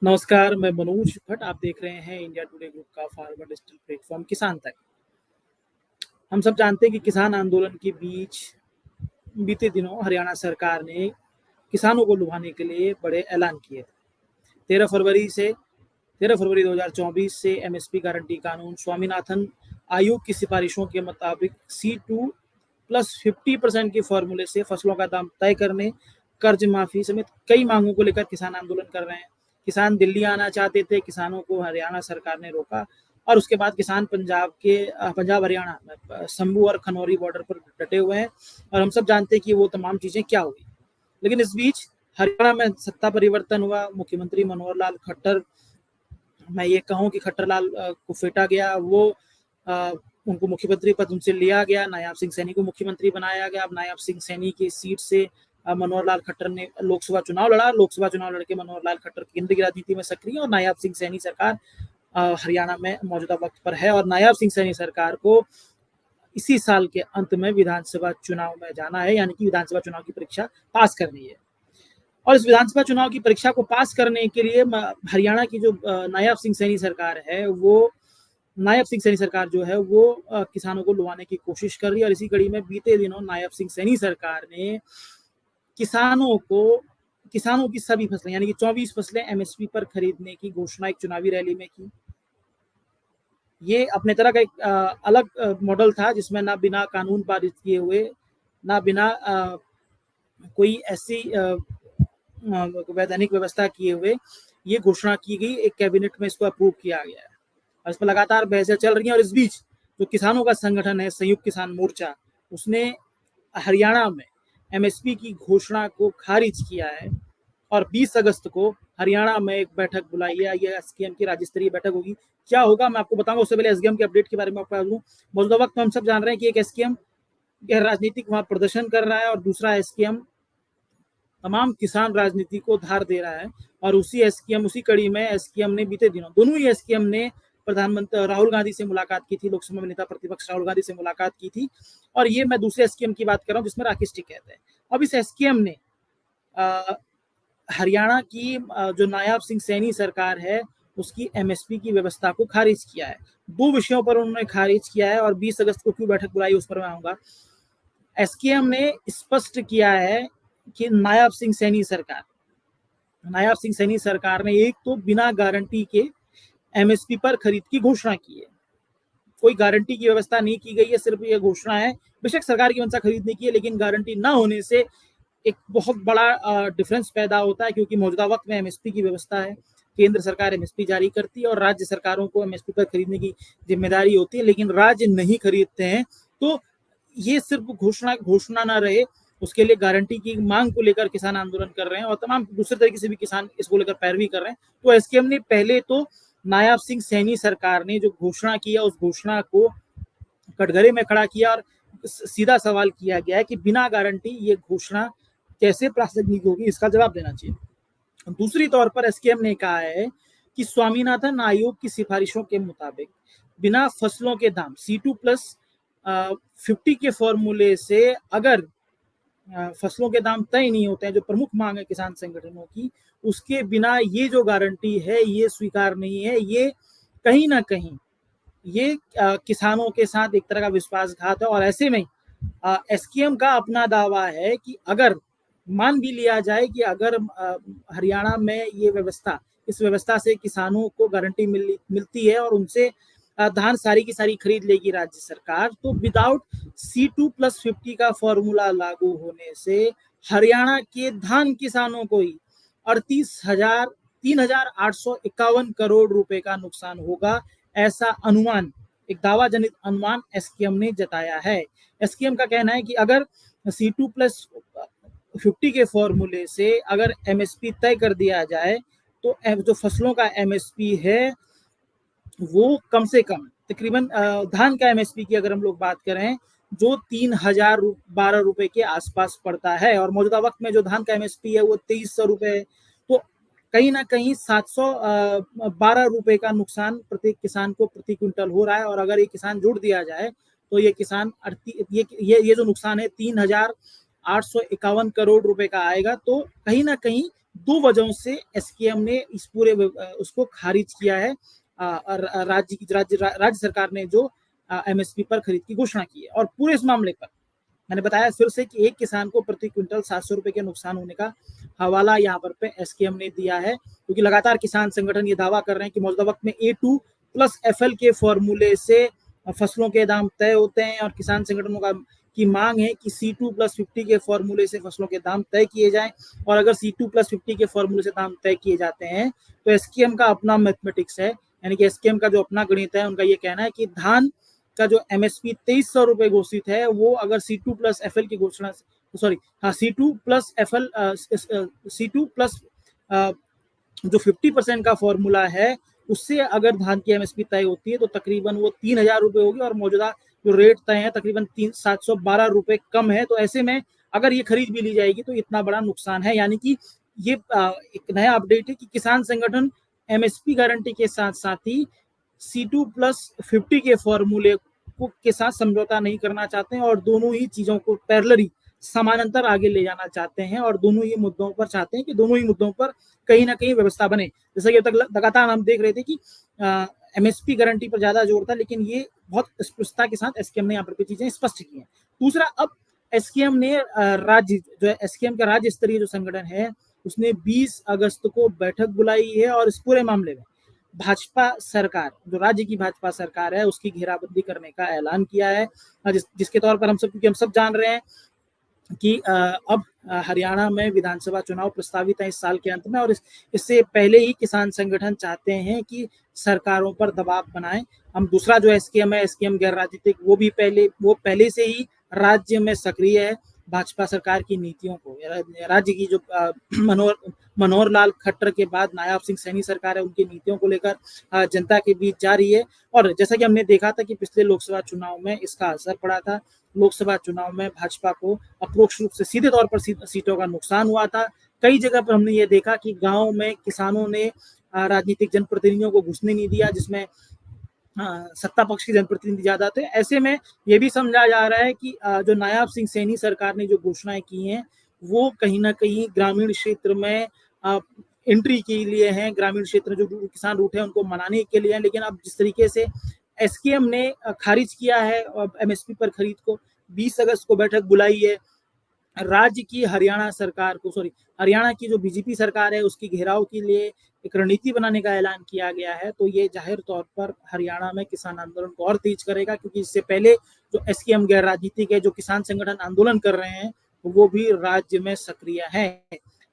नमस्कार, मैं मनोज भट्ट। आप देख रहे हैं इंडिया टुडे ग्रुप का फार्मर डिजिटल प्लेटफॉर्म किसान तक। हम सब जानते हैं कि किसान आंदोलन के बीच बीते दिनों हरियाणा सरकार ने किसानों को लुभाने के लिए बड़े ऐलान किए थे। 13 फरवरी 2024 से एमएसपी गारंटी कानून स्वामीनाथन आयोग की सिफारिशों के मुताबिक C2 प्लस 50% के फॉर्मूले से फसलों का दाम तय करने, कर्ज माफी समेत कई मांगों को लेकर किसान आंदोलन कर रहे हैं। किसान दिल्ली आना चाहते थे, किसानों को हरियाणा सरकार ने रोका और उसके बाद किसान पंजाब हरियाणा शंभू और खनौरी बॉर्डर पर डटे हुए हैं और हम सब जानते हैं कि वो तमाम चीजें क्या हुई। लेकिन इस बीच हरियाणा में सत्ता परिवर्तन हुआ। मुख्यमंत्री मनोहर लाल खट्टर, मैं ये कहूँ कि खट्टर लाल को फेंटा गया। वो उनको मुख्यमंत्री पद उनसे लिया गया। नायाब सिंह सैनी को मुख्यमंत्री बनाया गया। अब नायाब सिंह सैनी की सीट से मनोहर लाल खट्टर ने लोकसभा चुनाव लड़ा। लोकसभा चुनाव लड़के मनोहर लाल खट्टर केंद्र की राजनीति में सक्रिय और नायाब सिंह सैनी सरकार हरियाणा में मौजूदा वक्त पर है और नायाब सिंह सैनी सरकार को इसी साल के अंत में विधानसभा चुनाव में जाना है, यानी कि विधानसभा चुनाव की परीक्षा पास करनी है। और इस विधानसभा चुनाव की परीक्षा को पास करने के लिए हरियाणा की जो नायाब सिंह सैनी सरकार है, वो नायब सिंह सैनी सरकार जो है वो किसानों को लुभाने की कोशिश कर रही है। और इसी कड़ी में बीते दिनों नायब सिंह सैनी सरकार ने किसानों की सभी फसलें यानी कि 24 फसलें एमएसपी पर खरीदने की घोषणा एक चुनावी रैली में की। ये अपने तरह का एक अलग मॉडल था जिसमें ना बिना कानून पारित किए हुए, ना बिना कोई ऐसी वैधानिक व्यवस्था किए हुए ये घोषणा की गई। एक कैबिनेट में इसको अप्रूव किया गया है और इस पर लगातार बहसें चल रही हैं। और इस बीच जो किसानों का संगठन है संयुक्त किसान मोर्चा, उसने हरियाणा में एमएसपी की घोषणा को खारिज किया है और 20 अगस्त को हरियाणा में एक बैठक बुलाई है। ये एसकेएम की राज्य स्तरीय बैठक होगी। क्या होगा मैं आपको बताऊंगा। उससे पहले एसकेएम के अपडेट के बारे में आपको दूं। मौजूदा वक्त में हम सब जान रहे हैं कि एक एसकेएम राजनीतिक वहां प्रदर्शन कर रहा है और दूसरा एसकेएम तमाम किसान राजनीति को धार दे रहा है। और उसी कड़ी में एसकेएम ने बीते दिनों दोनों ही एसकेएम ने प्रधानमंत्री राहुल गांधी से मुलाकात की थी। लोकसभा में नेता प्रतिपक्ष राहुल गांधी से मुलाकात की थी। और ये मैं दूसरे एसकेएम की बात कर रहा हूँ जिसमें राकेश टिकैत है। अब इस एसकेएम ने हरियाणा की जो नायाब सिंह सैनी सरकार है उसकी एमएसपी की व्यवस्था को खारिज किया है। दो विषयों पर उन्होंने खारिज किया है और 20 अगस्त को क्यों बैठक बुलाई उस पर मैं आऊंगा। एसकेएम ने स्पष्ट किया है कि नायाब सिंह सैनी सरकार ने एक तो बिना गारंटी के एमएसपी पर खरीद की घोषणा की है। कोई गारंटी की व्यवस्था नहीं की गई है, सिर्फ ये घोषणा है। बेशक सरकार की मंशा खरीदने की है, लेकिन गारंटी ना होने से एक बहुत बड़ा डिफरेंस पैदा होता है क्योंकि मौजूदा वक्त में एमएसपी की व्यवस्था है। केंद्र सरकार एमएसपी जारी करती है और राज्य सरकारों को एमएसपी पर खरीदने की जिम्मेदारी होती है, लेकिन राज्य नहीं खरीदते हैं। तो ये सिर्फ घोषणा ना रहे, उसके लिए गारंटी की मांग को लेकर किसान आंदोलन कर रहे हैं और तमाम दूसरे तरीके से भी किसान इसको लेकर पैरवी कर रहे हैं। तो एसकेएम ने पहले तो नायाब सिंह सैनी सरकार ने जो घोषणा किया उस घोषणा को कटघरे में खड़ा किया और सीधा सवाल किया गया है कि बिना गारंटी ये घोषणा कैसे प्रासंगिक होगी, इसका जवाब देना चाहिए। दूसरी तौर पर एसकेएम ने कहा है कि स्वामीनाथन आयोग की सिफारिशों के मुताबिक बिना फसलों के दाम C2 प्लस 50 के फॉर्मूले से अगर फसलों के दाम तय नहीं होते हैं, जो प्रमुख मांग है किसान संगठनों की, उसके बिना ये जो गारंटी है ये स्वीकार नहीं है। ये कहीं ना कहीं ये किसानों के साथ एक तरह का विश्वासघात है। और ऐसे में एसकेएम का अपना दावा है कि अगर मान भी लिया जाए कि अगर हरियाणा में ये इस व्यवस्था से किसानों को गारंटी मिलती है और उनसे धान सारी की सारी खरीद लेगी राज्य सरकार, तो विदाउट C2 प्लस 50 का फॉर्मूला लागू होने से हरियाणा के धान किसानों को ही 3,851 करोड़ रुपए का नुकसान होगा। ऐसा अनुमान, एक दावा जनित अनुमान एसकेएम ने जताया है। एसकेएम का कहना है कि अगर C2 प्लस 50 के फॉर्मूले से अगर एमएसपी तय कर दिया जाए तो जो फसलों का एमएसपी है वो कम से कम तकरीबन धान का एमएसपी की अगर हम लोग बात करें जो 3,012 रुपए के आसपास पड़ता है और मौजूदा वक्त में जो धान का एमएसपी है वो 2,300 रुपए है। तो कहीं ना कहीं 712 रुपए का नुकसान प्रत्येक किसान को प्रति क्विंटल हो रहा है। और अगर ये किसान जोड़ दिया जाए तो ये किसान ये जो नुकसान है 3,851 करोड़ रुपए का आएगा। तो कहीं ना कहीं दो वजहों से एसकेएम ने इस पूरे उसको खारिज किया है। राज्य सरकार ने जो एमएसपी पर खरीद की घोषणा की है। और पूरे इस मामले पर मैंने बताया फिर से कि एक किसान को प्रति क्विंटल 700 रुपए के नुकसान होने का हवाला यहाँ पर पे एसकेएम ने दिया है, क्योंकि लगातार किसान संगठन ये दावा कर रहे हैं कि मौजूदा वक्त में A2 प्लस FL के फॉर्मूले से फसलों के दाम तय होते हैं, और किसान संगठनों का की मांग है कि C2 प्लस 50 के फॉर्मूले से फसलों के दाम तय किए जाएं। और अगर C2 प्लस 50 के फॉर्मूले से दाम तय किए जाते हैं तो एसकेएम का अपना मैथमेटिक्स है, यानी कि एसकेएम का जो अपना गणित है, उनका ये कहना है कि धान का जो एमएसपी 2300 रुपए घोषित है, वो अगर C2 प्लस FL की घोषणा, सॉरी हाँ C2 plus FL C2 plus जो 50% का फॉर्मूला है उससे अगर धान की एमएसपी तय होती है तो तकरीबन वो 3000 रुपए होगी, और मौजूदा जो रेट तय है तकरीबन 712 रुपए कम है। तो ऐसे में अगर ये खरीद भी ली जाएगी तो इतना बड़ा नुकसान है। यानी कि ये एक नया अपडेट है कि किसान संगठन एमएसपी गारंटी के साथ साथ ही C2 प्लस 50 के फॉर्मूले को के साथ समझौता नहीं करना चाहते हैं, और दोनों ही चीजों को पैरेलली समानांतर आगे ले जाना चाहते हैं, और दोनों ही मुद्दों पर चाहते हैं कि दोनों ही मुद्दों पर कहीं ना कहीं व्यवस्था बने। जैसा कि अब तक लगातार हम देख रहे थे कि एमएसपी गारंटी पर ज्यादा जोर था, लेकिन ये बहुत स्पष्टता के साथ एसकेएम ने यहाँ पर चीजें स्पष्ट की हैं। दूसरा, अब एसकेएम ने राज्य जो एसकेएम का राज्य स्तरीय जो संगठन है उसने 20 अगस्त को बैठक बुलाई है, और इस पूरे मामले में भाजपा सरकार, जो राज्य की भाजपा सरकार है, उसकी घेराबंदी करने का ऐलान किया है, जिसके तौर पर हम सब जान रहे हैं कि अब हरियाणा में विधानसभा चुनाव प्रस्तावित है इस साल के अंत में, और इससे पहले ही किसान संगठन चाहते हैं कि सरकारों पर दबाव बनाएं। हम दूसरा जो एसकेएम है, एसकेएम गैर राजनीतिक, वो पहले से ही राज्य में सक्रिय है। भाजपा सरकार की नीतियों को, राज्य की जो मनोहर लाल खट्टर के बाद नायाब सिंह सैनी सरकार है, उनकी नीतियों को लेकर जनता के बीच जा रही है। और जैसा कि हमने देखा था कि पिछले लोकसभा चुनाव में इसका असर पड़ा था। लोकसभा चुनाव में भाजपा को अप्रोक्ष रूप से सीधे तौर पर सीटों का नुकसान हुआ था। कई जगह पर हमने ये देखा कि गांव में किसानों ने राजनीतिक जनप्रतिनिधियों को घुसने नहीं दिया, जिसमें सत्ता पक्ष के जनप्रतिनिधि ज्यादा थे। ऐसे में यह भी समझा जा रहा है कि जो नायाब सिंह सैनी सरकार ने जो घोषणाएं की हैं वो कहीं ना कहीं ग्रामीण क्षेत्र में एंट्री के लिए हैं, ग्रामीण क्षेत्र जो किसान रूट है उनको मनाने के लिए है। लेकिन अब जिस तरीके से एसकेएम ने खारिज किया है एमएसपी पर खरीद को, 20 अगस्त को बैठक बुलाई है, राज्य की हरियाणा की जो बीजेपी सरकार है उसकी घेराव के लिए एक रणनीति बनाने का ऐलान किया गया है। तो ये जाहिर तौर पर हरियाणा में किसान आंदोलन को और तेज करेगा, क्योंकि इससे पहले जो एसकेएम गैर राजनीतिक है, जो किसान संगठन आंदोलन कर रहे हैं, वो भी राज्य में सक्रिय है।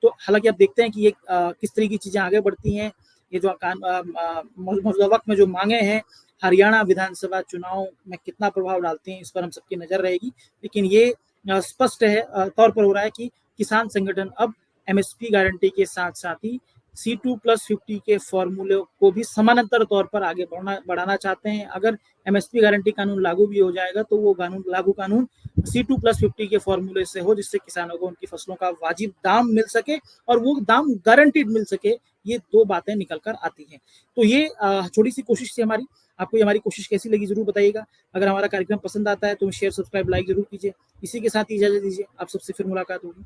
तो हालांकि अब देखते हैं कि ये किस तरह की चीजें आगे बढ़ती हैं। ये जो मौजूदा वक्त में जो मांगे हैं हरियाणा विधानसभा चुनाव में कितना प्रभाव डालते हैं, इस पर हम सबकी नजर रहेगी। लेकिन ये स्पष्ट है तौर पर हो रहा है कि किसान संगठन अब एमएसपी गारंटी के साथ साथ ही C2 प्लस 50 के फॉर्मूले को भी समानांतर तौर पर आगे बढ़ाना चाहते हैं। अगर एमएसपी गारंटी कानून लागू भी हो जाएगा तो वो लागू कानून C2 प्लस 50 के फॉर्मूले से हो, जिससे किसानों को उनकी फसलों का वाजिब दाम मिल सके और वो दाम गारंटीड मिल सके। ये दो बातें निकल कर आती हैं। तो ये छोटी सी कोशिश थी हमारी। आपको ये हमारी कोशिश कैसी लगी जरूर बताइएगा। अगर हमारा कार्यक्रम पसंद आता है तो शेयर, सब्सक्राइब, लाइक जरूर कीजिए। इसी के साथ इजाजत दीजिए, आप सबसे फिर मुलाकात होगी।